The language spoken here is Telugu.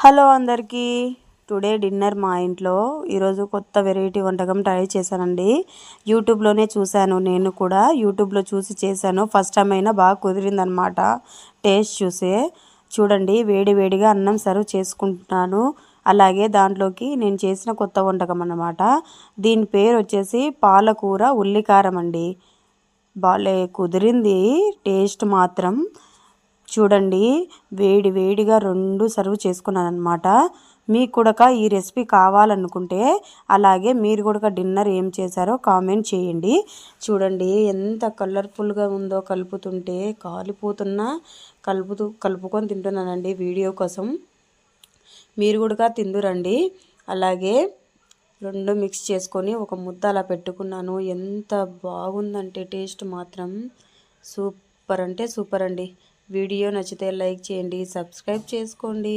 హలో అందరికీ, టుడే డిన్నర్ మా ఇంట్లో ఈరోజు కొత్త వెరైటీ వంటకం ట్రై చేశానండి. యూట్యూబ్లోనే చూశాను, నేను కూడా యూట్యూబ్లో చూసి చేశాను. ఫస్ట్ టైం అయినా బాగా కుదిరిందనమాట టేస్ట్ చూసే. చూడండి, వేడి వేడిగా అన్నం సర్వ్ చేసుకుంటున్నాను. అలాగే దాంట్లోకి నేను చేసిన కొత్త వంటకం అన్నమాట. దీని పేరు వచ్చేసి పాలకూర ఉల్లికారం అండి. బాలే కుదిరింది టేస్ట్ మాత్రం. చూడండి, వేడి వేడిగా రెండు సర్వ్ చేసుకున్నాను అనమాట. మీకు కూడా ఈ రెసిపీ కావాలనుకుంటే అలాగే మీరు కూడా డిన్నర్ ఏం చేశారో కామెంట్ చేయండి. చూడండి ఎంత కలర్ఫుల్గా ఉందో, కలుపుతుంటే కాలిపోతున్నా కలుపుకొని తింటున్నానండి వీడియో కోసం. మీరు కూడా తిందురండి. అలాగే రెండు మిక్స్ చేసుకొని ఒక ముద్ద అలా పెట్టుకున్నాను. ఎంత బాగుందంటే టేస్ట్ మాత్రం సూపర్ అంటే సూపర్ అండి. వీడియో నచ్చితే లైక్ చేయండి, సబ్స్క్రైబ్ చేసుకోండి.